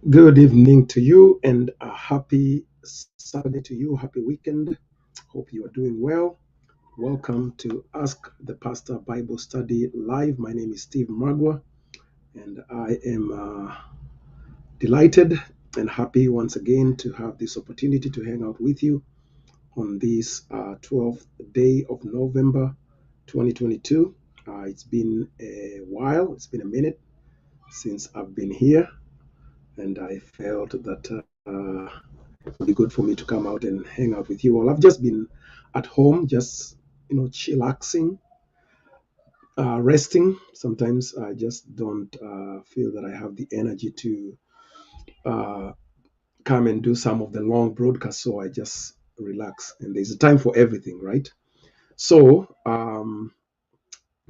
Good evening to you and a happy Saturday to you. Happy weekend. Hope you are doing well. Welcome to Ask the Pastor Bible Study Live. My name is Steve Magua and I am delighted and happy once again to have this opportunity to hang out with you on this 12th day of November 2022. It's been a while, it's been a minute since I've been here, and I felt that it would be good for me to come out and hang out with you all. I've just been at home, just chillaxing, resting. Sometimes I just don't feel that I have the energy to uh, come and do some of the long broadcasts, so I just relax. And there's a time for everything, right? So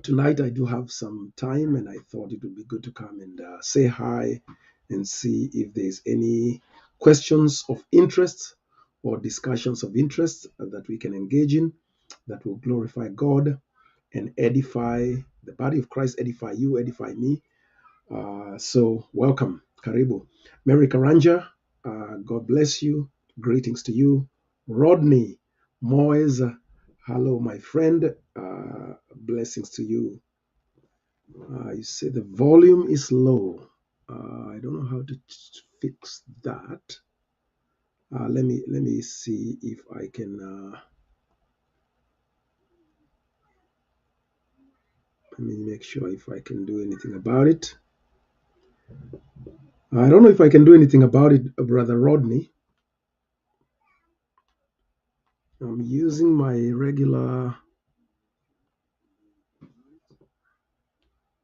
tonight I do have some time, and I thought it would be good to come and say hi and see if there's any questions of interest or discussions of interest that we can engage in that will glorify God and edify the body of Christ, edify you, edify me. So, welcome, Karibu. Mary Karanja, God bless you. Greetings to you. Rodney Moyes, hello, my friend. Blessings to you. You say the volume is low. I don't know how to fix that. Let me see if I can. Let me make sure if I can do anything about it. I don't know if I can do anything about it, Brother Rodney. I'm using my regular.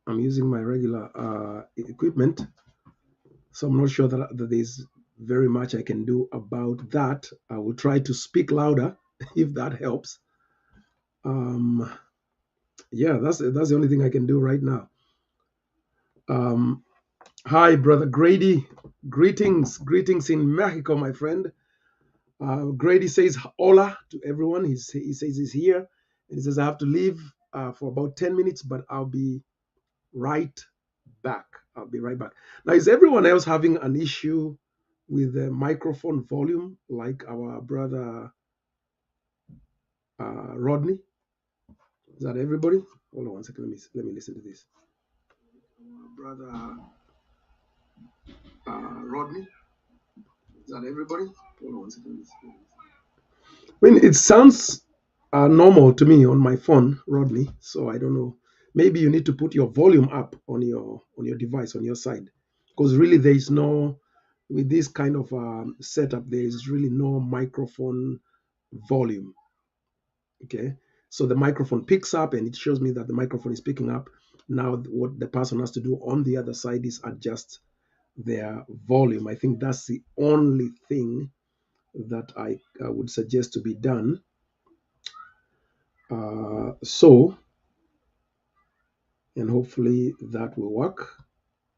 I'm using my regular equipment, so I'm not sure that there's very much I can do about that. I will try to speak louder if that helps. Um, yeah, that's the only thing I can do right now. Um, Hi, Brother Grady. Greetings in Mexico, my friend. Grady says hola to everyone. He says he's here, and he says I have to leave for about 10 minutes, but I'll be right back. I'll be right back. Now, is everyone else having an issue with the microphone volume, like our brother Rodney? Is that everybody? Hold on one second. Let me listen to this. Brother Rodney, is that everybody? Hold on one second. I mean, it sounds normal to me on my phone, Rodney. So I don't know. Maybe you need to put your volume up on your device on your side, because really there is no, with this kind of setup, there is really no microphone volume. Okay, so the microphone picks up, and it shows me that the microphone is picking up. Now, what the person has to do on the other side is adjust their volume. I think that's the only thing that I would suggest to be done. So, and hopefully that will work.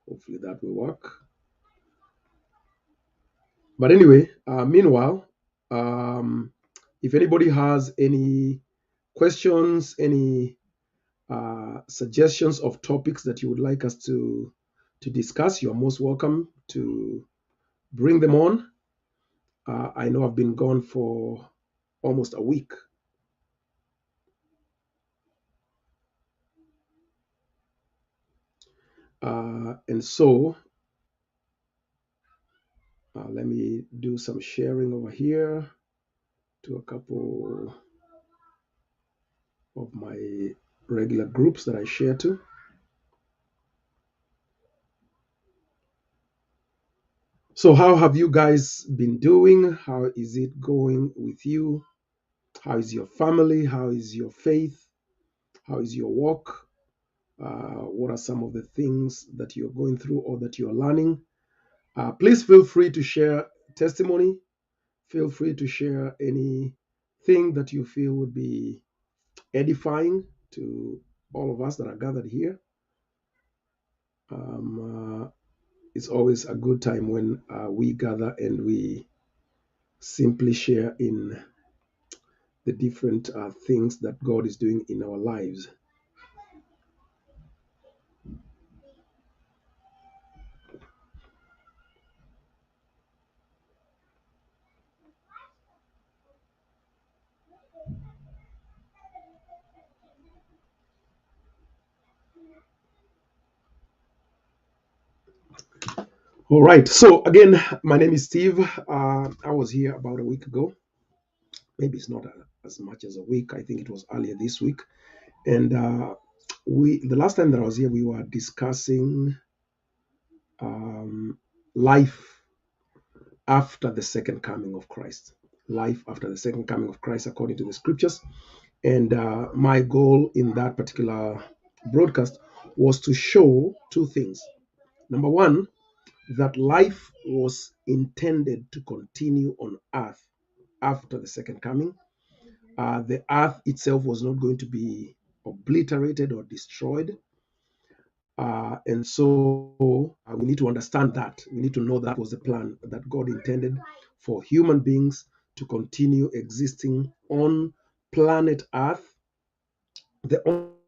Hopefully that will work. But anyway, meanwhile, um, if anybody has any questions, any suggestions of topics that you would like us to discuss, you're most welcome to bring them on. I know I've been gone for almost a week. And so let me do some sharing over here to a couple of my regular groups that I share to. So, how have you guys been doing? How is it going with you? How is your family? How is your faith? How is your walk? What are some of the things that you're going through or that you're learning? Please feel free to share testimony. Feel free to share anything that you feel would be edifying to all of us that are gathered here. It's always a good time when we gather and we simply share in the different things that God is doing in our lives. All right. So again, my name is Steve. I was here about a week ago. Maybe it's not as much as a week. I think it was earlier this week. And we the last time that I was here, we were discussing um, life after the second coming of Christ. Life after the second coming of Christ, according to the scriptures. And my goal in that particular broadcast was to show two things. Number one, that life was intended to continue on earth after the second coming. The earth itself was not going to be obliterated or destroyed. And so we need to understand that. We need to know that was the plan that God intended for human beings to continue existing on planet Earth. The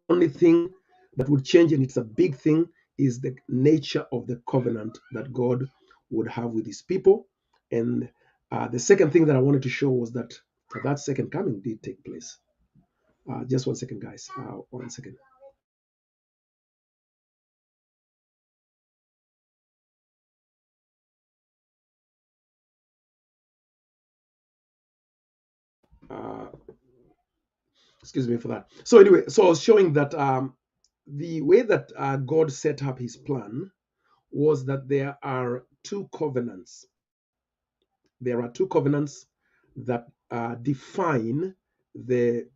only thing that would change, and it's a big thing, is the nature of the covenant that God would have with his people. And the second thing that I wanted to show was that that second coming did take place. Just 1 second, guys. 1 second. Uh, Excuse me for that. So anyway, so I was showing that the way that God set up his plan was that there are two covenants. There are two covenants that define the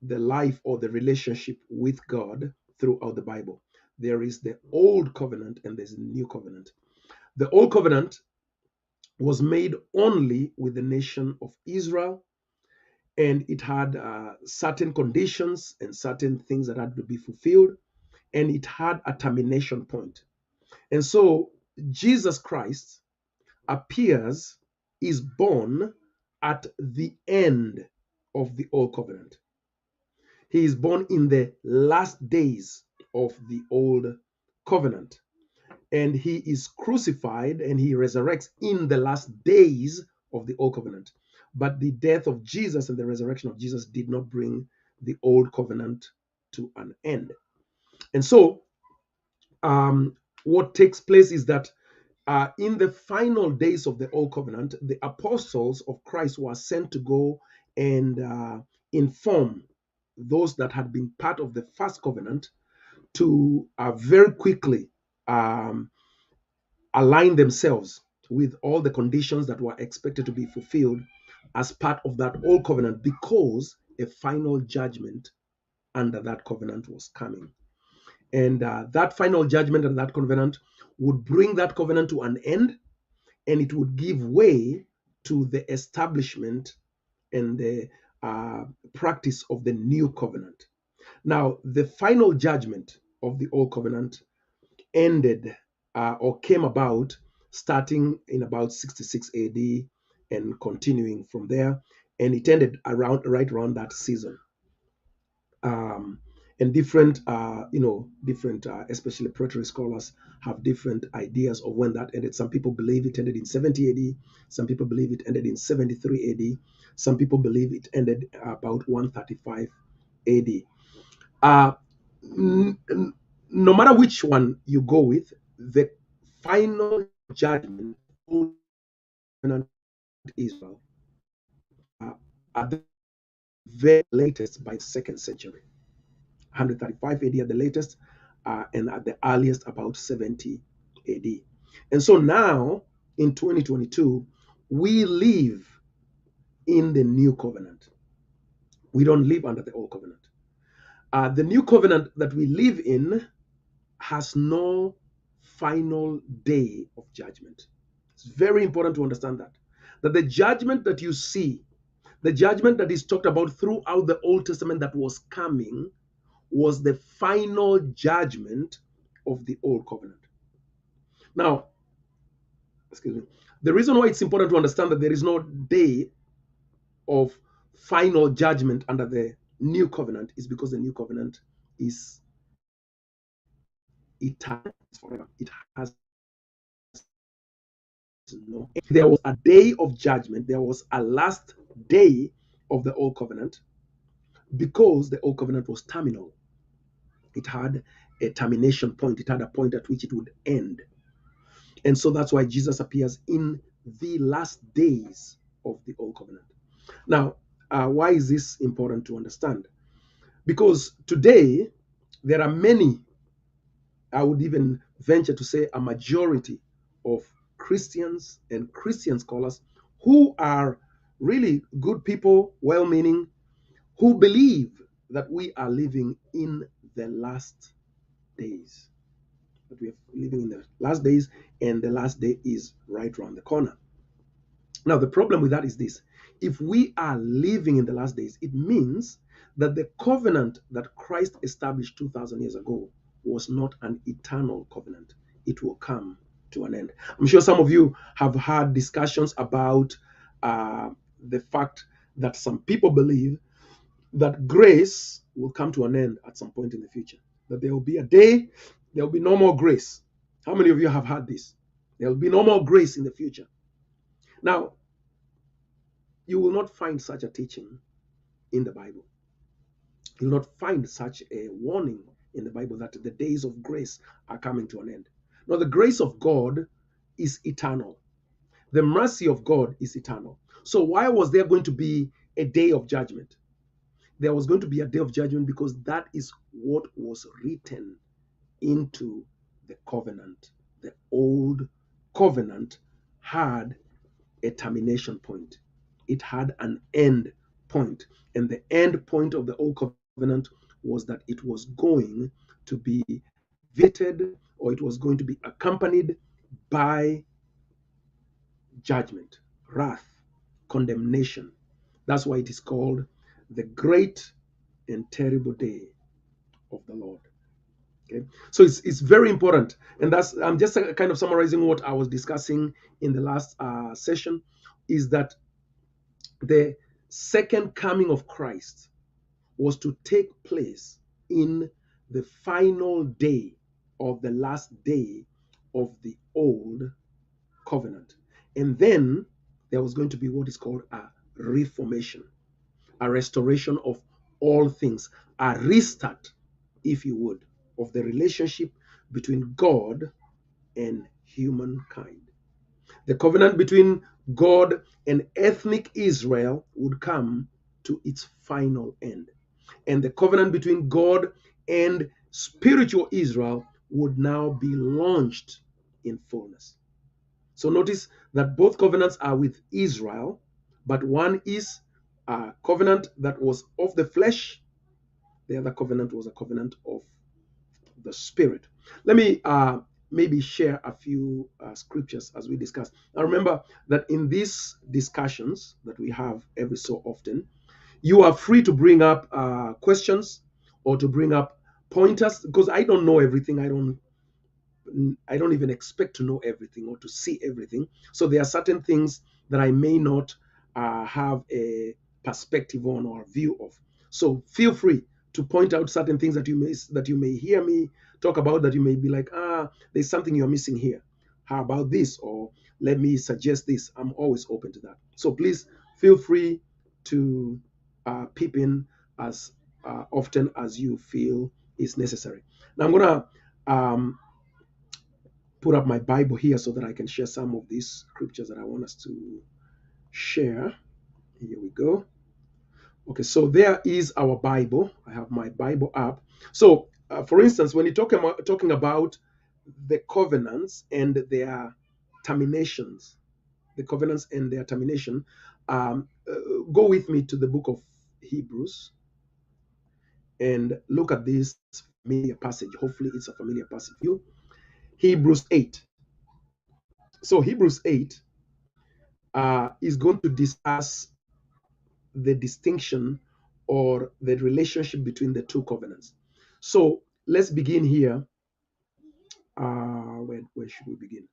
the life or the relationship with God throughout the Bible. There is the old covenant and there's the new covenant. The old covenant was made only with the nation of Israel, and it had certain conditions and certain things that had to be fulfilled, and it had a termination point. And so Jesus Christ appears, is born at the end of the old covenant. He is born in the last days of the old covenant, and he is crucified and he resurrects in the last days of the old covenant. But the death of Jesus and the resurrection of Jesus did not bring the old covenant to an end. And so, what takes place is that in the final days of the old covenant, the apostles of Christ were sent to go and inform those that had been part of the first covenant to very quickly um, align themselves with all the conditions that were expected to be fulfilled as part of that old covenant, because a final judgment under that covenant was coming. And that final judgment and that covenant would bring that covenant to an end, and it would give way to the establishment and the practice of the new covenant. Now, the final judgment of the old covenant ended or came about starting in about 66 AD and continuing from there, and it ended around right around that season. Um, and different, different, especially preterist scholars have different ideas of when that ended. Some people believe it ended in 70 AD. Some people believe it ended in 73 AD. Some people believe it ended about 135 AD. Uh, no matter which one you go with, the final judgment of Israel at the very latest by the second century, 135 AD at the latest, and at the earliest about 70 AD. And so now in 2022, we live in the new covenant. We don't live under the old covenant. The new covenant that we live in has no final day of judgment. It's very important to understand that. That the judgment that you see, the judgment that is talked about throughout the Old Testament that was coming, was the final judgment of the Old Covenant. Now, excuse me, the reason why it's important to understand that there is no day of final judgment under the New Covenant is because the New Covenant is eternal, it's forever. It has no. There was a day of judgment, there was a last day of the Old Covenant because the Old Covenant was terminal. It had a termination point, it had a point at which it would end. And so that's why Jesus appears in the last days of the old covenant. Now, why is this important to understand? Because today there are many, I would even venture to say a majority of Christians and Christian scholars who are really good people, well meaning, who believe that we are living in the last days. That we are living in the last days, and the last day is right around the corner. Now, the problem with that is this: if we are living in the last days, it means that the covenant that Christ established 2,000 years ago was not an eternal covenant. It will come to an end. I'm sure some of you have had discussions about the fact that some people believe that grace will come to an end at some point in the future, that there will be a day, there will be no more grace. How many of you have had this? There will be no more grace in the future. Now, you will not find such a teaching in the Bible. You will not find such a warning in the Bible that the days of grace are coming to an end. Now, the grace of God is eternal. The mercy of God is eternal. So why was there going to be a day of judgment? There was going to be a day of judgment because that is what was written into the covenant. The old covenant had a termination point. It had an end point. And the end point of the old covenant was that it was going to be visited, or it was going to be accompanied by judgment, wrath, condemnation. That's why it is called the great and terrible day of the Lord. Okay, so it's very important, and that's I'm just kind of summarizing what I was discussing in the last session, is that the second coming of Christ was to take place in the final day of the last day of the old covenant, and then there was going to be what is called a reformation, a restoration of all things, a restart, if you would, of the relationship between God and humankind. The covenant between God and ethnic Israel would come to its final end. And the covenant between God and spiritual Israel would now be launched in fullness. So notice that both covenants are with Israel, but one is a covenant that was of the flesh, the other covenant was a covenant of the Spirit. Let me maybe share a few scriptures as we discuss. Now remember that in these discussions that we have every so often, you are free to bring up questions or to bring up pointers, because I don't know everything. I don't even expect to know everything or to see everything. So there are certain things that I may not have a perspective on or view of. So feel free to point out certain things that you may hear me talk about, that you may be like, there's something you're missing here. How about this? Or let me suggest this. I'm always open to that. So please feel free to peep in as often as you feel is necessary. Now I'm gonna put up my Bible here so that I can share some of these scriptures that I want us to share. Here we go. Okay, so there is our Bible. I have my Bible up. So, for instance, when you're talking about the covenants and their terminations, the covenants and their termination, go with me to the book of Hebrews and look at this familiar passage. Hopefully, it's a familiar passage for you. Hebrews 8. So, Hebrews 8 is going to discuss the distinction or the relationship between the two covenants. So let's begin here. Where should we begin?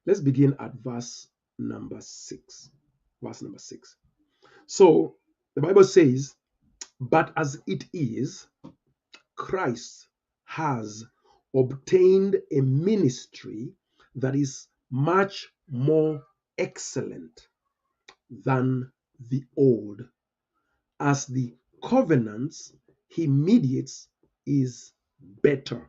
Let's begin at verse number 6. Verse number 6. So the Bible says, "But as it is, Christ has obtained a ministry that is much more excellent than the old, as the covenants he mediates is better."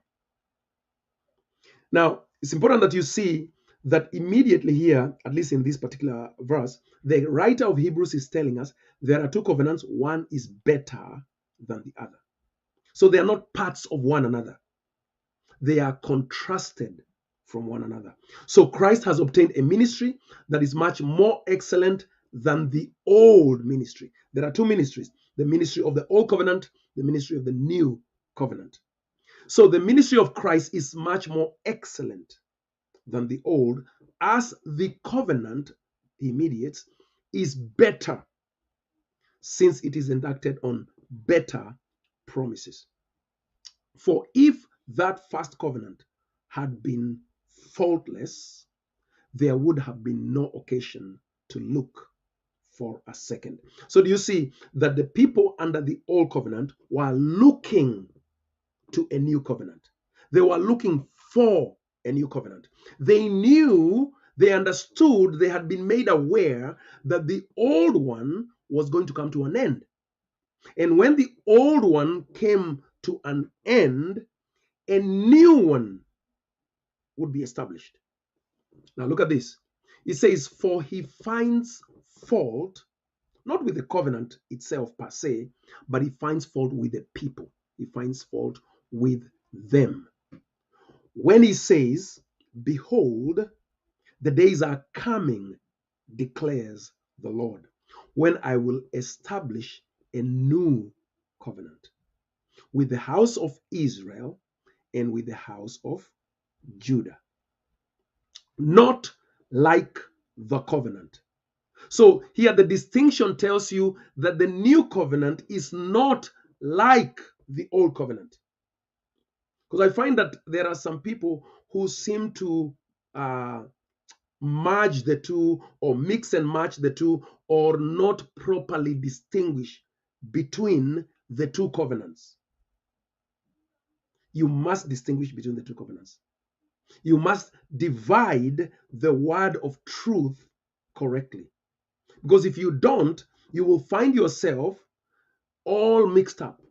Now, It's important that you see that immediately here, at least in this particular verse, the writer of Hebrews is telling us there are two covenants. One is better than the other. So they are not parts of one another. They are contrasted from one another. So Christ has obtained a ministry that is much more excellent than the old ministry. There are two ministries, the ministry of the old covenant, the ministry of the new covenant. So the ministry of Christ is much more excellent than the old, as the covenant, he mediates, is better, since it is enacted on better promises. For if that first covenant had been faultless, there would have been no occasion to look for a second. So do you see that the people under the old covenant were looking to a new covenant? They were looking for a new covenant. They knew, they understood, they had been made aware that the old one was going to come to an end. And when the old one came to an end, a new one would be established. Now look at this. It says, for he finds fault, not with the covenant itself per se, but he finds fault with the people. He finds fault with them. When he says, behold, the days are coming, declares the Lord, when I will establish a new covenant with the house of Israel and with the house of Judah. Not like the covenant. So here the distinction tells you that the new covenant is not like the old covenant. Because I find that there are some people who seem to merge the two, or mix and match the two, or not properly distinguish between the two covenants. You must distinguish between the two covenants. You must divide the word of truth correctly. Because if you don't, you will find yourself all mixed up.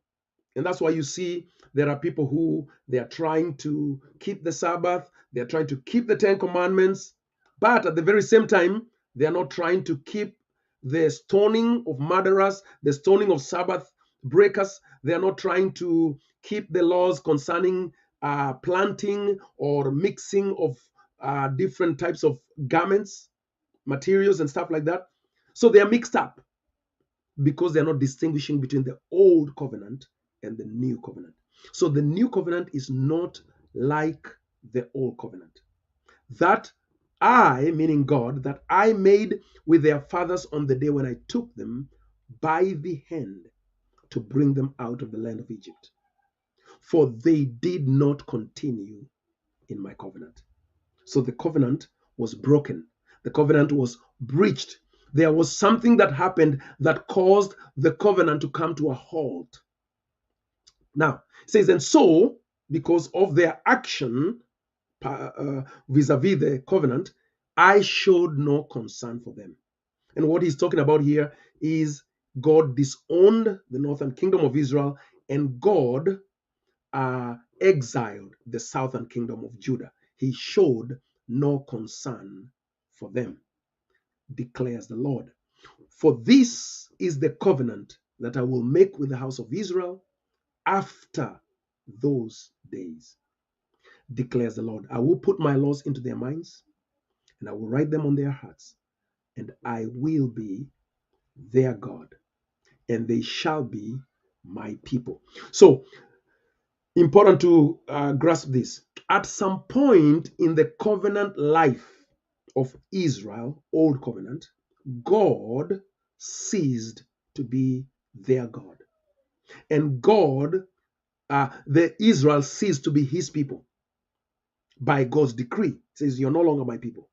And that's why you see there are people who they are trying to keep the Sabbath, they are trying to keep the Ten Commandments, but at the very same time, they are not trying to keep the stoning of murderers, the stoning of Sabbath breakers. They are not trying to keep the laws concerning planting or mixing of different types of garments, materials, and stuff like that. So they are mixed up because they're not distinguishing between the old covenant and the new covenant. So the new covenant is not like the old covenant. That I, meaning God, that I made with their fathers on the day when I took them by the hand to bring them out of the land of Egypt. For they did not continue in my covenant. So the covenant was broken. The covenant was breached. There was something that happened that caused the covenant to come to a halt. Now, it says, and so, because of their action vis-a-vis the covenant, I showed no concern for them. And what he's talking about here is God disowned the northern kingdom of Israel, and God exiled the southern kingdom of Judah. He showed no concern for them, declares the Lord. For this is the covenant that I will make with the house of Israel after those days, declares the Lord. I will put my laws into their minds, and I will write them on their hearts, and I will be their God, and they shall be my people. So, important to grasp this. At some point in the covenant life of Israel, Old Covenant, God ceased to be their God. And God, the Israel ceased to be his people by God's decree. It says, you're no longer my people.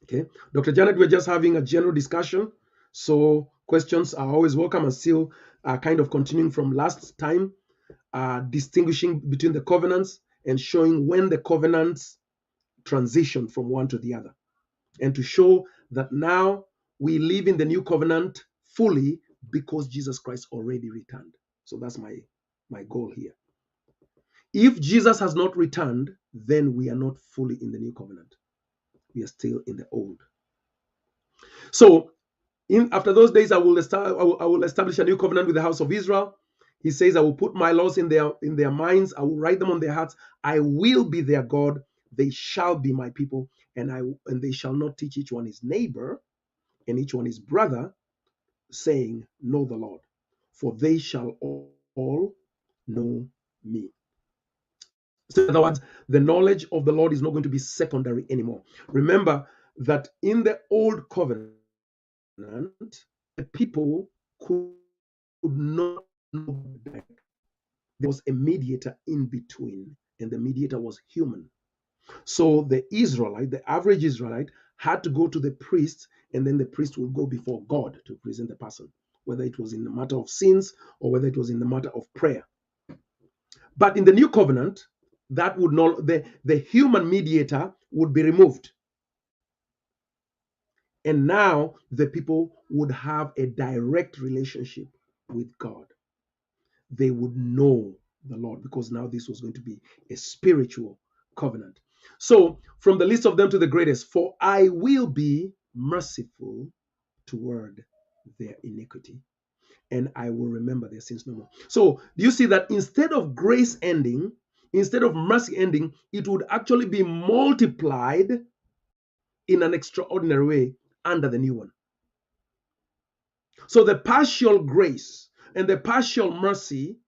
Okay. Dr. Janet, we're just having a general discussion. So questions are always welcome, and still kind of continuing from last time, distinguishing between the covenants and showing when the covenants transition from one to the other, and to show that now we live in the new covenant fully because Jesus Christ already returned. So that's my goal here. If Jesus has not returned, then we are not fully in the new covenant. We are still in the old. So after those days, I will establish a new covenant with the house of Israel. He says, I will put my laws in their minds. I will write them on their hearts. I will be their God. They shall be my people, and they shall not teach each one his neighbor and each one his brother, saying, know the Lord, for they shall all know me. So in other words, the knowledge of the Lord is not going to be secondary anymore. Remember that in the old covenant, the people could not know that there was a mediator in between, and the mediator was human. So the Israelite, the average Israelite, had to go to the priest, and then the priest would go before God to present the person, whether it was in the matter of sins or whether it was in the matter of prayer. But in the new covenant, that would not, the human mediator would be removed. And now the people would have a direct relationship with God. They would know the Lord, because now this was going to be a spiritual covenant. So, from the least of them to the greatest, for I will be merciful toward their iniquity, and I will remember their sins no more. So, do you see that instead of grace ending, instead of mercy ending, it would actually be multiplied in an extraordinary way under the new one? So, the partial grace and the partial mercy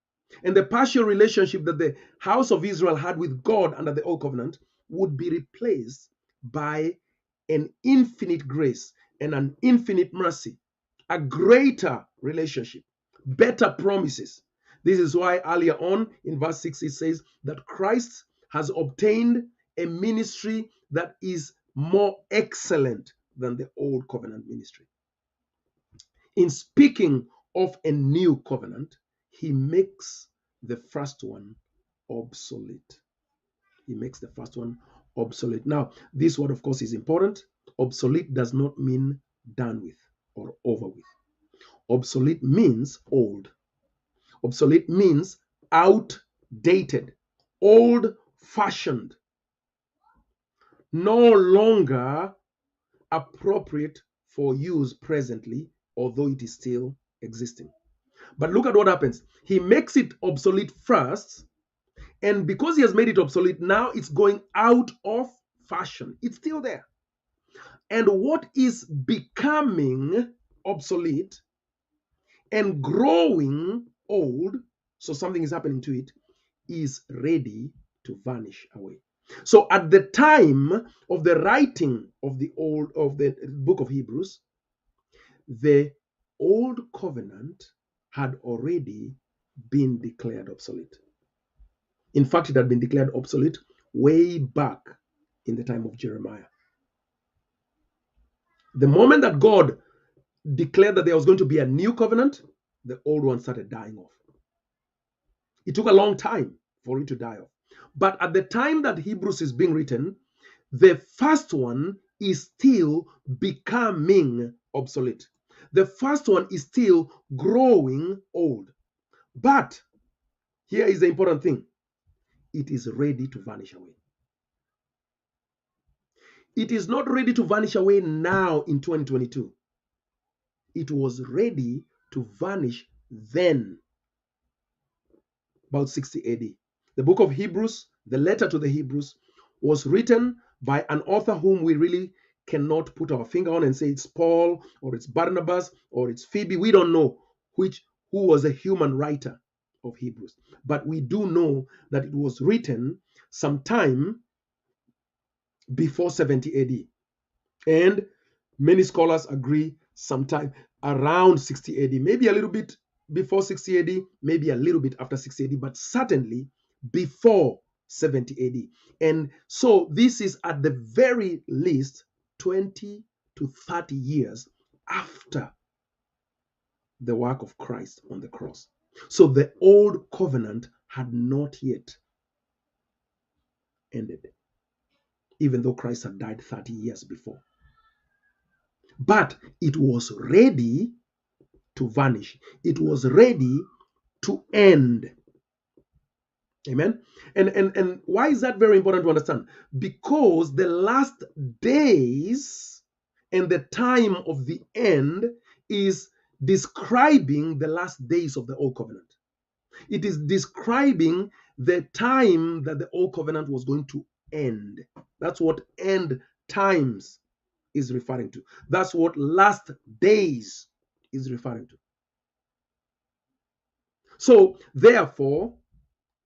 and the partial relationship that the house of Israel had with God under the old covenant would be replaced by an infinite grace and an infinite mercy, a greater relationship, better promises. This is why earlier on in verse 6 it says that Christ has obtained a ministry that is more excellent than the old covenant ministry. In speaking of a new covenant, he makes the first one obsolete. He makes the first one obsolete. Now, this word, of course, is important. Obsolete does not mean done with or over with. Obsolete means old. Obsolete means outdated, old fashioned, no longer appropriate for use presently, although it is still existing. But look at what happens. He makes it obsolete first, and because he has made it obsolete, now it's going out of fashion. It's still there. And what is becoming obsolete and growing old, so something is happening to it, is ready to vanish away. So at the time of the writing of the book of Hebrews, the old covenant had already been declared obsolete. In fact, it had been declared obsolete way back in the time of Jeremiah. The moment that God declared that there was going to be a new covenant, the old one started dying off. It took a long time for it to die off. But at the time that Hebrews is being written, the first one is still becoming obsolete. The first one is still growing old. But here is the important thing. It is ready to vanish away. It is not ready to vanish away now in 2022. It was ready to vanish then, about 60 AD. The book of Hebrews, the letter to the Hebrews, was written by an author whom we really cannot put our finger on and say it's Paul or it's Barnabas or it's Phoebe. We don't know who was a human writer of Hebrews. But we do know that it was written sometime before 70 AD. And many scholars agree sometime around 60 AD, maybe a little bit before 60 AD, maybe a little bit after 60 AD, but certainly before 70 AD. And so this is at the very least 20 to 30 years after the work of Christ on the cross. So the old covenant had not yet ended, even though Christ had died 30 years before. But it was ready to vanish. It was ready to end. Amen. And why is that very important to understand? Because the last days and the time of the end is describing the last days of the old covenant. It is describing the time that the old covenant was going to end. That's what end times is referring to. That's what last days is referring to. So, therefore,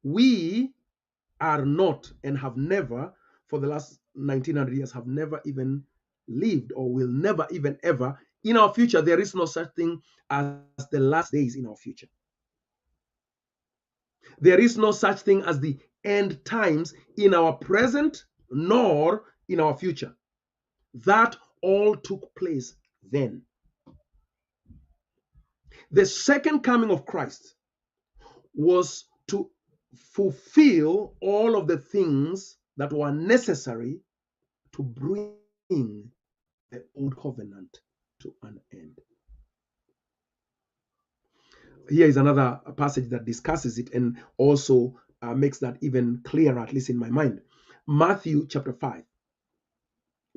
we are not and have never, for the last 1900 years, have never even lived or will never even ever. In our future, there is no such thing as the last days in our future. There is no such thing as the end times in our present nor in our future. That all took place then. The second coming of Christ was to fulfill all of the things that were necessary to bring the old covenant to an end. Here is another passage that discusses it and also makes that even clearer, at least in my mind. Matthew chapter 5.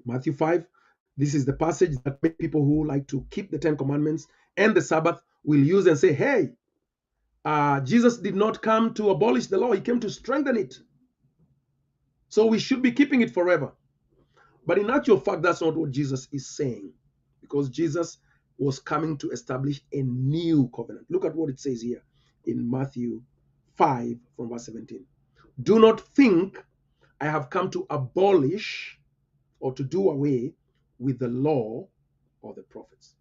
Matthew 5, this is the passage that many people who like to keep the Ten Commandments and the Sabbath will use and say, hey, Jesus did not come to abolish the law, he came to strengthen it. So we should be keeping it forever. But in actual fact, that's not what Jesus is saying, because Jesus was coming to establish a new covenant. Look at what it says here in Matthew 5 from verse 17. Do not think I have come to abolish or to do away with the law or the prophets.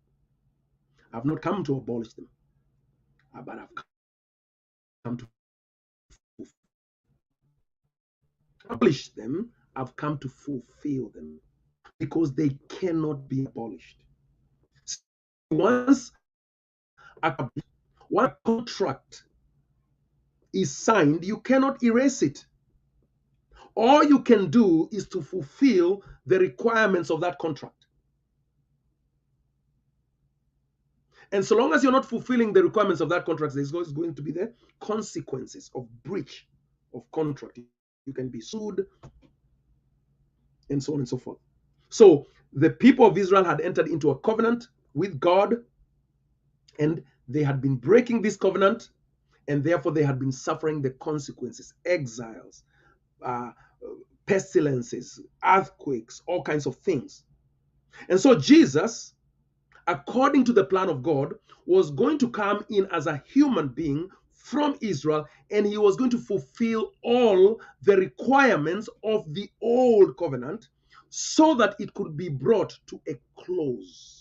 I've not come to abolish them, but I've come to abolish them. I've come to fulfill them because they cannot be abolished. Once one contract is signed, you cannot erase it. All you can do is to fulfill the requirements of that contract. And so long as you're not fulfilling the requirements of that contract, there's going to be the consequences of breach of contract. You can be sued and so on and so forth. So the people of Israel had entered into a covenant with God, and they had been breaking this covenant, and therefore they had been suffering the consequences, exiles, pestilences, earthquakes, all kinds of things. And so Jesus, according to the plan of God, was going to come in as a human being from Israel, and he was going to fulfill all the requirements of the old covenant so that it could be brought to a close.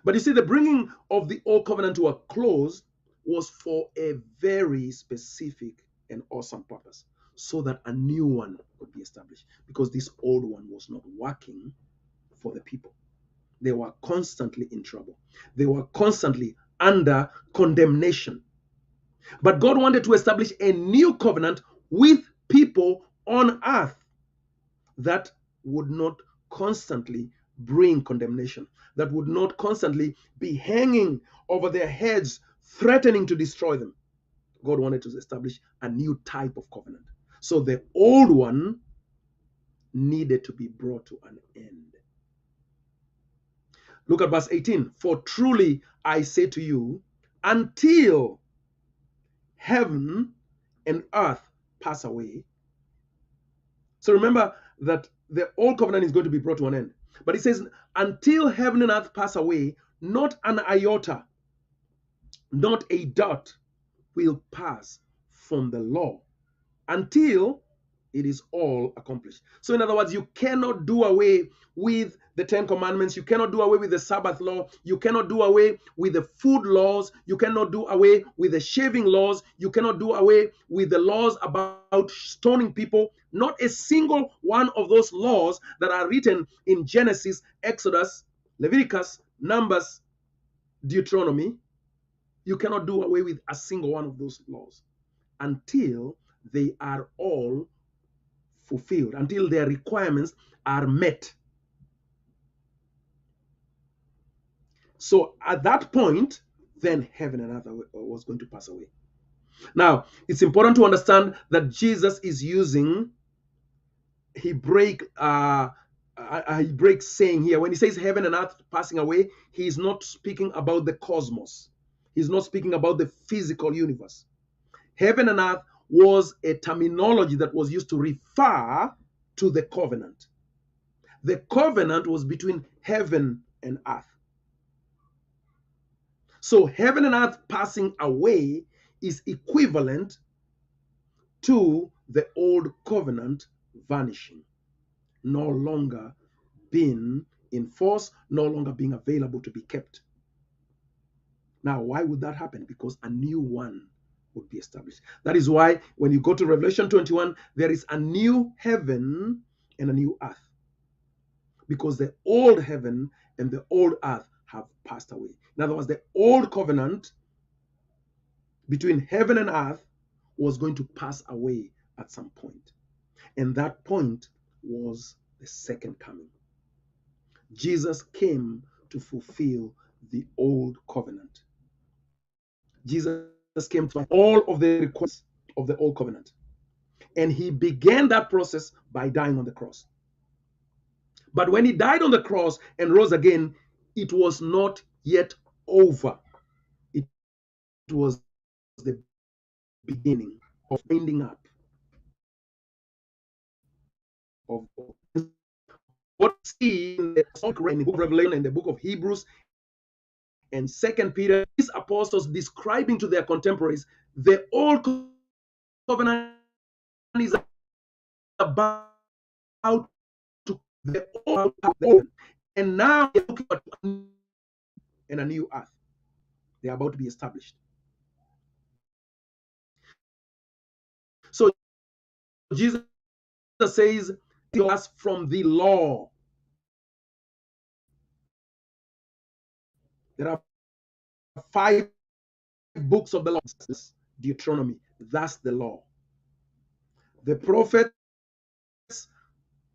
But you see, the bringing of the old covenant to a close was for a very specific and awesome purpose, so that a new one could be established, because this old one was not working for the people. They were constantly in trouble. They were constantly under condemnation. But God wanted to establish a new covenant with people on earth that would not constantly bring condemnation, that would not constantly be hanging over their heads, threatening to destroy them. God wanted to establish a new type of covenant. So the old one needed to be brought to an end. Look at verse 18. For truly I say to you, until heaven and earth pass away. So remember that the old covenant is going to be brought to an end. But it says, until heaven and earth pass away, not an iota, not a dot will pass from the law until it is all accomplished. So in other words, you cannot do away with the Ten Commandments. You cannot do away with the Sabbath law. You cannot do away with the food laws. You cannot do away with the shaving laws. You cannot do away with the laws about stoning people. Not a single one of those laws that are written in Genesis, Exodus, Leviticus, Numbers, Deuteronomy. You cannot do away with a single one of those laws until they are all fulfilled, until their requirements are met. So at that point, then heaven and earth was going to pass away. Now, it's important to understand that Jesus is using Hebraic saying here. When he says heaven and earth passing away, he is not speaking about the cosmos. He's not speaking about the physical universe. Heaven and earth was a terminology that was used to refer to the covenant. The covenant was between heaven and earth. So heaven and earth passing away is equivalent to the old covenant vanishing, no longer being in force, no longer being available to be kept. Now, why would that happen? Because a new one would be established. That is why when you go to Revelation 21, there is a new heaven and a new earth. Because the old heaven and the old earth have passed away. In other words, the old covenant between heaven and earth was going to pass away at some point. And that point was the second coming. Jesus came to fulfill the old covenant. Jesus came to all of the requests of the old covenant. And he began that process by dying on the cross. But when he died on the cross and rose again, it was not yet over. It was the beginning of ending up of what we see in the book of Revelation and the book of Hebrews and Second Peter. These apostles describing to their contemporaries the old covenant is about to the old covenant, and now they're looking at in a new earth. They're about to be established. So Jesus says to us from the law. There are 5 books of the law. Deuteronomy, that's the law. The prophets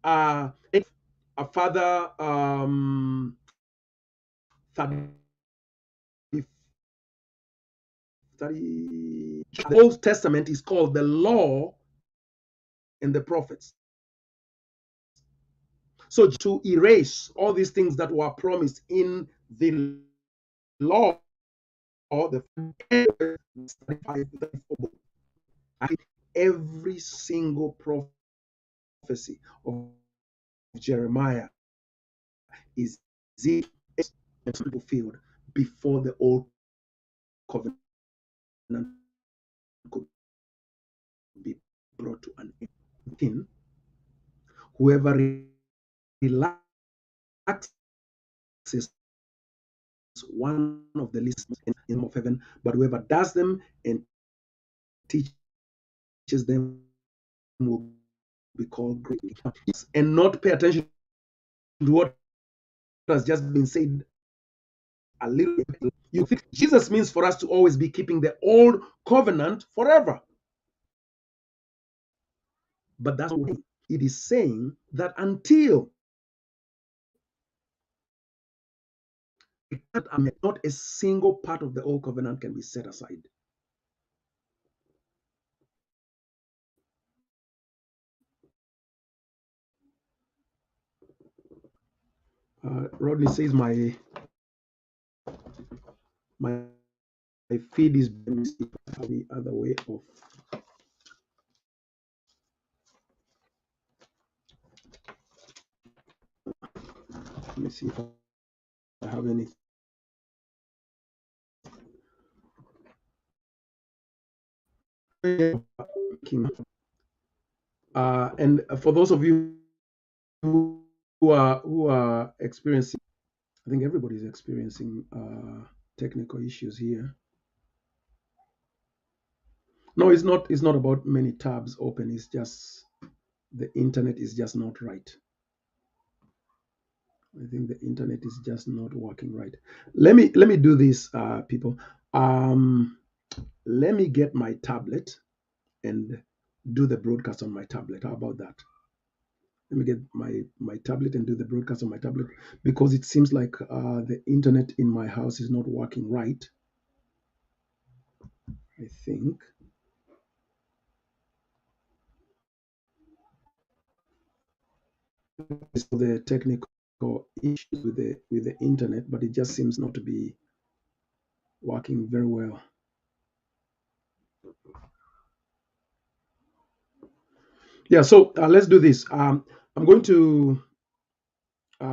are a father 30, the Old Testament is called the law and the prophets. So to erase all these things that were promised in the law, or the every single prophecy of Jeremiah is fulfilled before the old covenant could be brought to an end. Whoever relaxes one of the lists in of heaven, but whoever does them and teaches them will be called great. And not pay attention to what has just been said a little bit. You think Jesus means for us to always be keeping the old covenant forever. But that's what it is saying, that until not a single part of the old covenant can be set aside. Rodney says my feed is the other way off. Let me see if I have any. And for those of you who are experiencing, I think everybody's experiencing technical issues here. No, it's not. It's not about many tabs open. It's just the internet is just not right. I think the internet is just not working right. Let me do this, people. Let me get my tablet and do the broadcast on my tablet. How about that? Let me get my tablet and do the broadcast on my tablet, because it seems like the internet in my house is not working right. I think. the technical issues with the internet, but it just seems not to be working very well. Yeah, so let's do this. I'm going to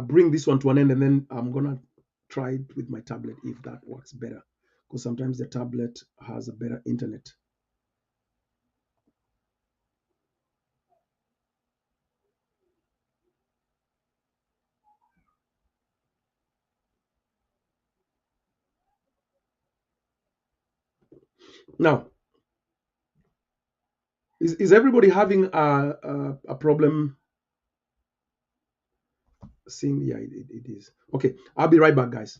bring this one to an end, and then I'm gonna try it with my tablet if that works better, because sometimes the tablet has a better internet. Now, is everybody having a problem seeing? Yeah, it is. Okay, I'll be right back, guys.